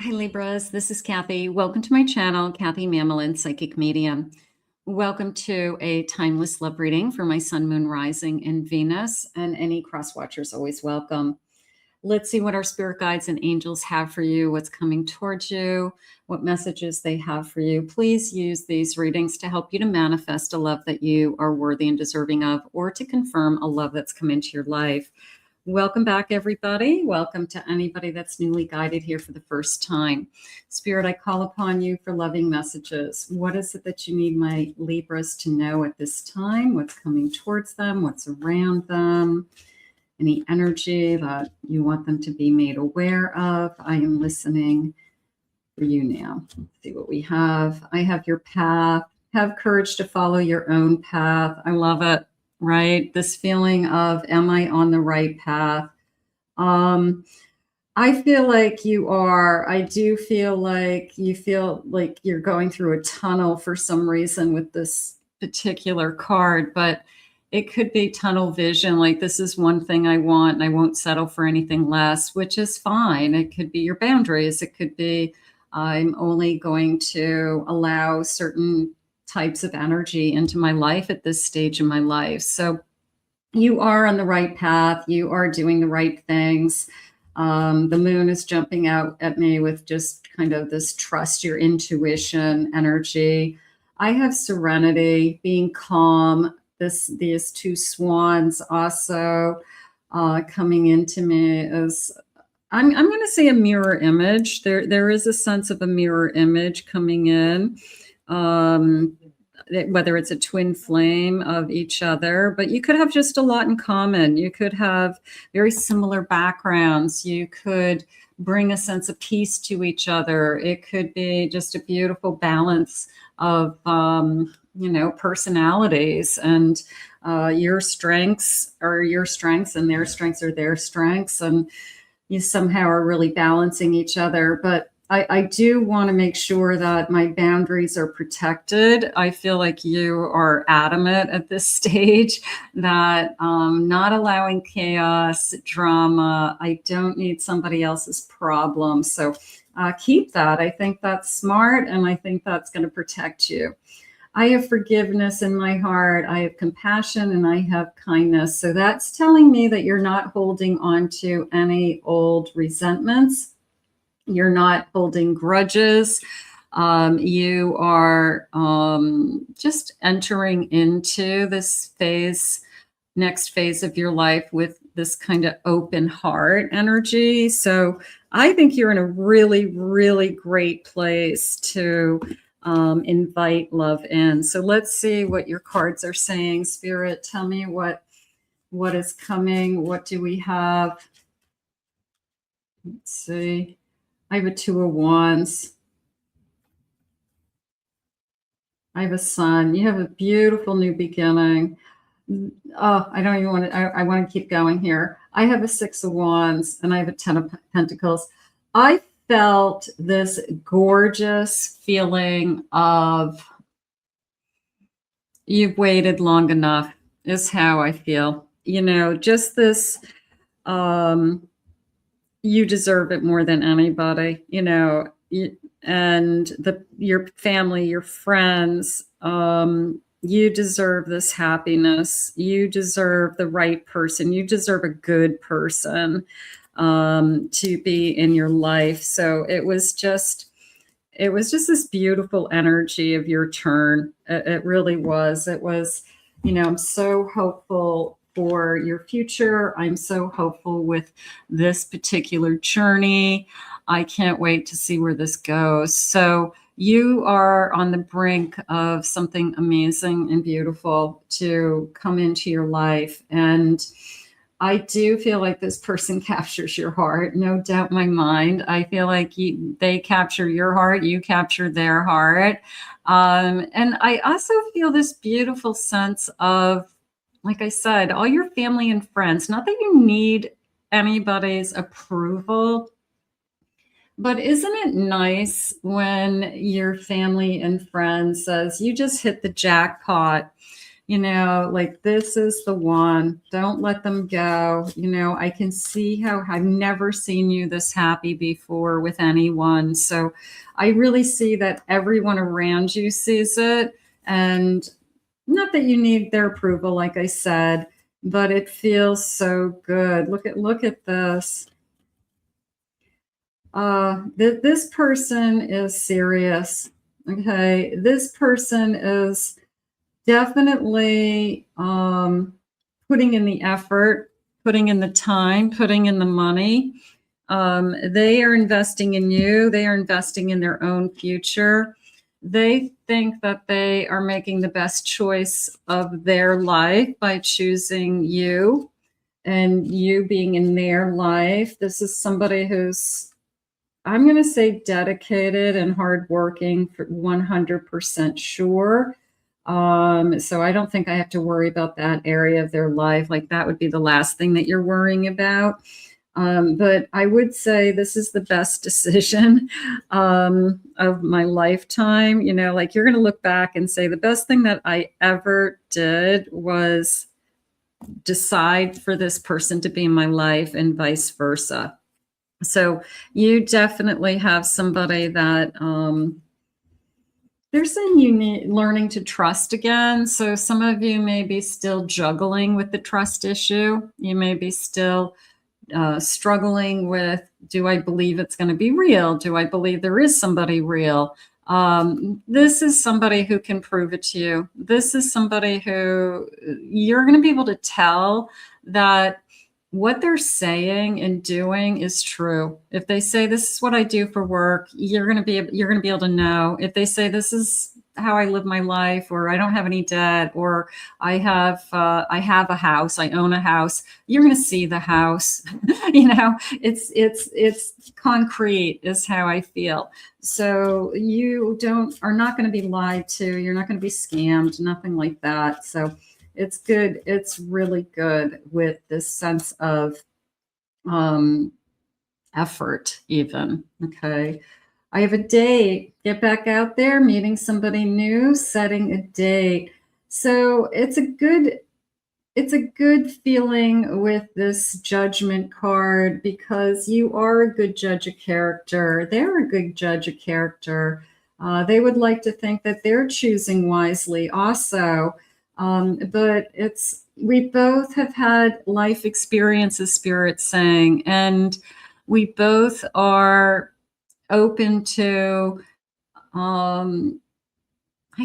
Hi Libras, this is Kathy. Welcome to my channel, Kathy Mamolen, Psychic Medium. Welcome to a timeless love reading for my Sun, Moon, Rising, and Venus, and any cross watchers always welcome. Let's see what our spirit guides and angels have for you, what's coming towards you, what messages they have for you. Please use these readings to help you to manifest a love that you are worthy and deserving of, or to confirm a love that's come into your life. Welcome back, everybody. Welcome to anybody that's newly guided here for the first time. Spirit, I call upon you for loving messages. What is it that you need my Libras to know at this time? What's coming towards them? What's around them? Any energy that you want them to be made aware of? I am listening for you now. Let's see what we have. I have your path. Have courage to follow your own path. I love it. Right? This feeling of, am I on the right path? I feel like you are. I do feel like you feel like you're going through a tunnel for some reason with this particular card, but it could be tunnel vision. Like, this is one thing I want and I won't settle for anything less, which is fine. It could be your boundaries. It could be, I'm only going to allow certain types of energy into my life at this stage in my life. So you are on the right path. You are doing the right things. The moon is jumping out at me with just kind of this trust your intuition energy. I have serenity, being calm. These two swans also coming into me as I'm going to say a mirror image. There is a sense of a mirror image coming in. Whether it's a twin flame of each other, but you could have just a lot in common. You could have very similar backgrounds. You could bring a sense of peace to each other. It could be just a beautiful balance of, personalities, and your strengths are your strengths and their strengths are their strengths. And you somehow are really balancing each other. But I do want to make sure that my boundaries are protected. I feel like you are adamant at this stage that not allowing chaos, drama. I don't need somebody else's problem. So keep that. I think that's smart, and I think that's going to protect you. I have forgiveness in my heart. I have compassion and I have kindness. So that's telling me that you're not holding on to any old resentments. You're not holding grudges. You are just entering into this next phase of your life with this kind of open heart energy. So I think you're in a really, really great place to invite love in. So let's see what your cards are saying. Spirit, tell me what is coming. What do we have? Let's see. I have a Two of Wands. I have a Sun. You have a beautiful new beginning. Oh, I don't even want to, I want to keep going here. I have a Six of Wands and I have a Ten of Pentacles. I felt this gorgeous feeling of you've waited long enough is how I feel. Just this, you deserve it more than anybody, and your family, your friends, you deserve this happiness. You deserve the right person. You deserve a good person to be in your life. So it was just this beautiful energy of your turn. It really was. It was, I'm so hopeful for your future. I'm so hopeful with this particular journey. I can't wait to see where this goes. So you are on the brink of something amazing and beautiful to come into your life. And I do feel like this person captures your heart. No doubt in my mind. I feel like they capture your heart. You capture their heart. And I also feel this beautiful sense of, like I said, all your family and friends, not that you need anybody's approval, but isn't it nice when your family and friends says, you just hit the jackpot, you know, like this is the one. Don't let them go. You know, I can see how I've never seen you this happy before with anyone. So I really see that everyone around you sees it. And not that you need their approval, like I said, but it feels so good. Look at this. This person is serious. Okay, this person is definitely putting in the effort, putting in the time, putting in the money. They are investing in you. They are investing in their own future. They think that they are making the best choice of their life by choosing you and you being in their life. This is somebody who's, I'm going to say, dedicated and hardworking, for 100% sure. So I don't think I have to worry about that area of their life. Like that would be the last thing that you're worrying about. But I would say this is the best decision of my lifetime. You know, like you're going to look back and say the best thing that I ever did was decide for this person to be in my life and vice versa. So you definitely have somebody that they're saying you need learning to trust again. So some of you may be still juggling with the trust issue. You may be still struggling with, do I believe it's going to be real? Do I believe there is somebody real? This is somebody who can prove it to you. This is somebody who you're going to be able to tell that what they're saying and doing is true. If they say this is what I do for work, you're going to be able to know. If they say this is how I live my life, or I don't have any debt, or I have a house, I own a house, you're going to see the house. You know, it's concrete is how I feel. So you are not going to be lied to. You're not going to be scammed, nothing like that. So it's good. It's really good with this sense of effort even. Okay. I have a date. Get back out there, meeting somebody new, setting a date. So it's a good feeling with this Judgment card because you are a good judge of character. They're a good judge of character. They would like to think that they're choosing wisely also. But we both have had life experiences, Spirit saying, and we both are open to, I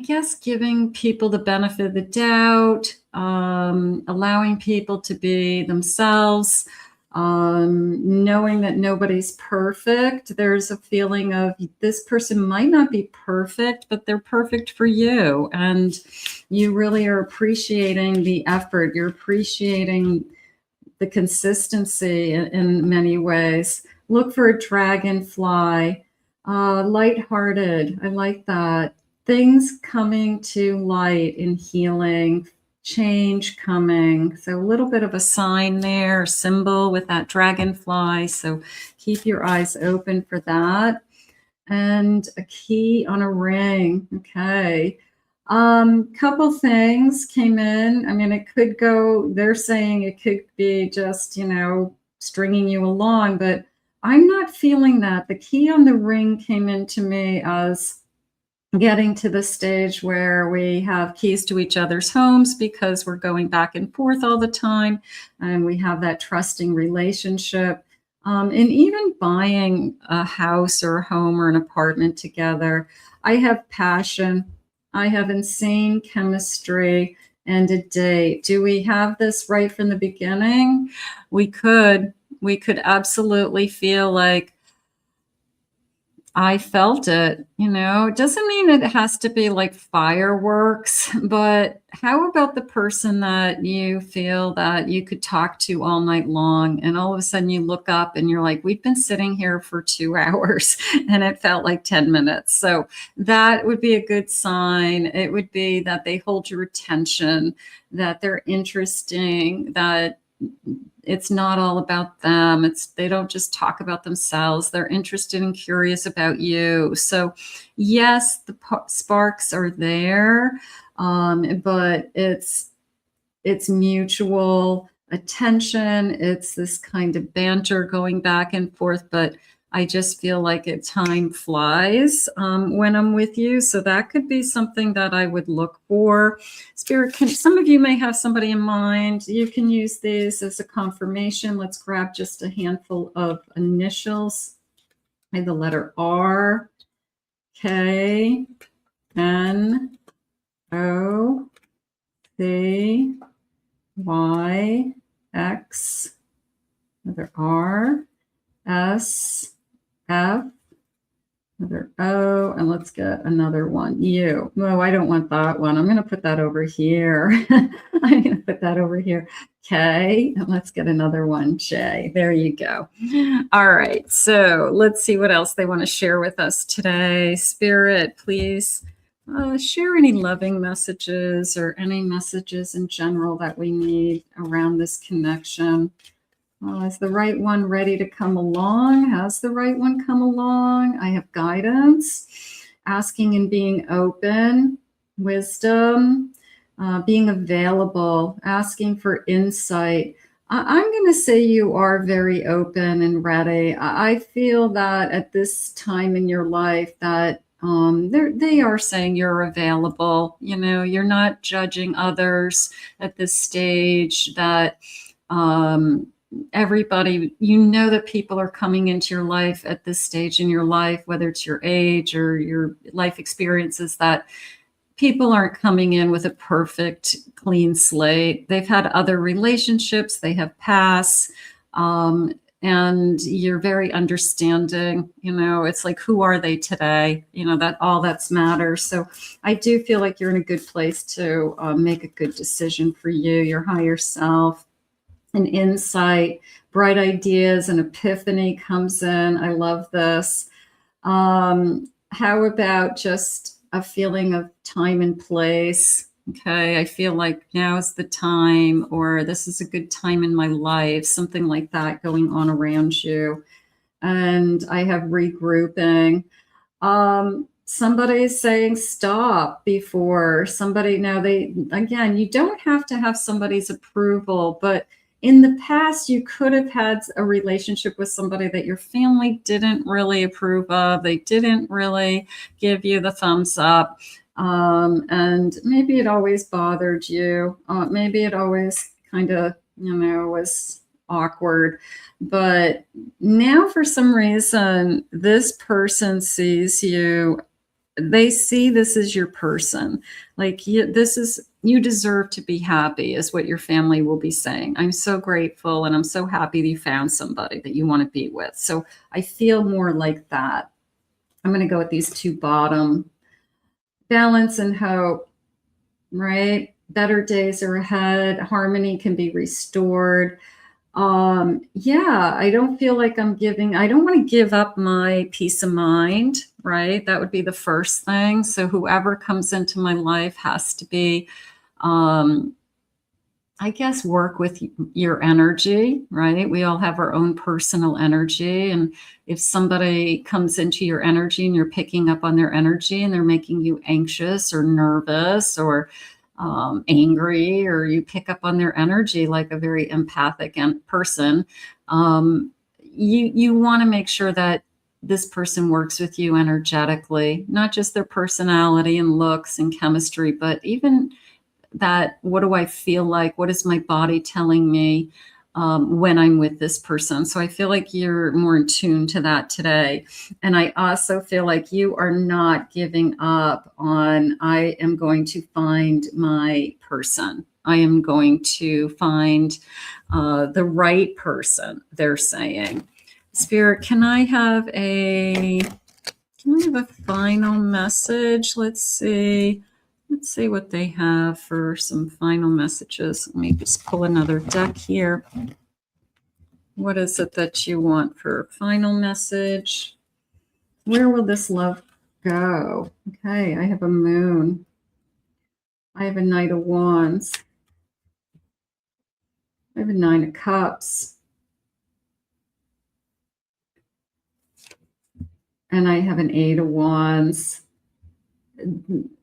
guess, giving people the benefit of the doubt, allowing people to be themselves, knowing that nobody's perfect. There's a feeling of this person might not be perfect, but they're perfect for you. And you really are appreciating the effort. You're appreciating the consistency in many ways. Look for a dragonfly, lighthearted. I like that. Things coming to light in healing, change coming. So a little bit of a sign there, symbol with that dragonfly. So keep your eyes open for that. And a key on a ring. Okay. Couple things came in. I mean, it could go, they're saying it could be just, you know, stringing you along, but I'm not feeling that. The key on the ring came into me as getting to the stage where we have keys to each other's homes because we're going back and forth all the time, and we have that trusting relationship. And even buying a house or a home or an apartment together. I have passion. I have insane chemistry and a date. Do we have this right from the beginning? We could absolutely feel like I felt it, you know. It doesn't mean it has to be like fireworks, but how about the person that you feel that you could talk to all night long, and all of a sudden you look up and you're like, we've been sitting here for 2 hours and it felt like 10 minutes. So that would be a good sign. It would be that they hold your attention, that they're interesting, that it's not all about them. They don't just talk about themselves. They're interested and curious about you. So yes, the sparks are there. But it's mutual attention. It's this kind of banter going back and forth, but I just feel like time flies when I'm with you. So that could be something that I would look for. Spirit, some of you may have somebody in mind. You can use these as a confirmation. Let's grab just a handful of initials. I have the letter R, K, N, O, C, Y, X, another R, S, F, another O, and let's get another one, U. No, I don't want that one. I'm going to put that over here. I'm going to put that over here. K, and let's get another one, J. There you go. All right, so let's see what else they want to share with us today. Spirit, please share any loving messages or any messages in general that we need around this connection. Is the right one ready to come along? Has the right one come along? I have guidance, asking and being open, wisdom, being available, asking for insight. I'm going to say you are very open and ready. I feel that at this time in your life that they are saying you're available. You know, you're not judging others at this stage, that everybody, you know, that people are coming into your life at this stage in your life, whether it's your age or your life experiences, that people aren't coming in with a perfect, clean slate. They've had other relationships, they have passed, and you're very understanding. You know, it's like, who are they today? You know, that all that's matters. So I do feel like you're in a good place to make a good decision for you, your higher self. An insight, bright ideas, an epiphany comes in. I love this. How about just a feeling of time and place? Okay, I feel like now is the time, or this is a good time in my life, something like that going on around you. And I have regrouping. Somebody is saying stop before somebody. Now again, you don't have to have somebody's approval, but in the past, you could have had a relationship with somebody that your family didn't really approve of. They didn't really give you the thumbs up. And maybe it always bothered you. Maybe it always kind of, was awkward. But now for some reason, this person sees you. They see this as your person. Like, you deserve to be happy, is what your family will be saying. I'm so grateful and I'm so happy that you found somebody that you want to be with. So I feel more like that. I'm going to go with these two bottom. Balance and hope, right? Better days are ahead. Harmony can be restored. I don't feel like I don't want to give up my peace of mind, right? That would be the first thing. So whoever comes into my life has to be, I guess, work with your energy, right? We all have our own personal energy. And if somebody comes into your energy and you're picking up on their energy and they're making you anxious or nervous or angry, or you pick up on their energy like a very empathic person, you want to make sure that this person works with you energetically, not just their personality and looks and chemistry, but even that, what do I feel like? What is my body telling me when I'm with this person? So I feel like you're more in tune to that today. And I also feel like you are not giving up on, I am going to find my person. I am going to find the right person, they're saying. Spirit, can I have a final message? Let's see what they have for some final messages. Let me just pull another deck here. What is it that you want for final message? Where will this love go? Okay, I have a moon. I have a Knight of Wands. I have a Nine of Cups. And I have an Eight of Wands.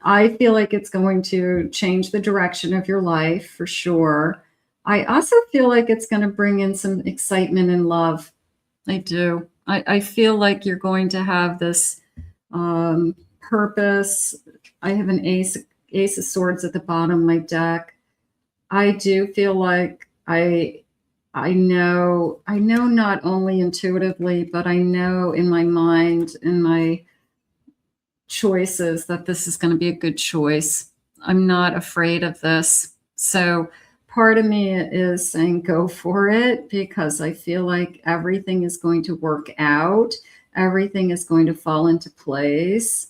I feel like it's going to change the direction of your life for sure. I also feel like it's going to bring in some excitement and love. I do. I feel like you're going to have this purpose. I have an ace of swords at the bottom of my deck. I do feel like I know not only intuitively, but I know in my mind, in my choices, that this is going to be a good choice. I'm not afraid of this. So part of me is saying go for it, because I feel like everything is going to work out. Everything is going to fall into place.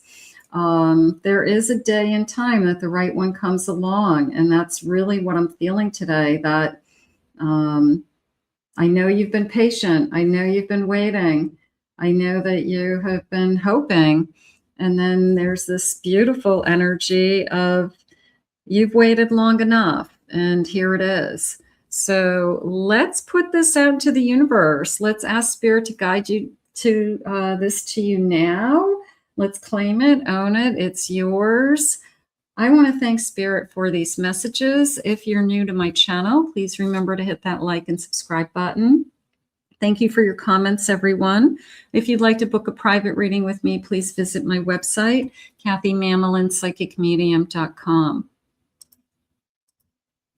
There is a day and time that the right one comes along. And that's really what I'm feeling today, that I know you've been patient. I know you've been waiting. I know that you have been hoping. And then there's this beautiful energy of you've waited long enough, and here it is. So let's put this out into the universe. Let's ask Spirit to guide you to this to you now. Let's claim it, own it. It's yours. I want to thank Spirit for these messages. If you're new to my channel, please remember to hit that like and subscribe button. Thank you for your comments, everyone. If you'd like to book a private reading with me, please visit my website, KathyMamolenPsychicMedium.com.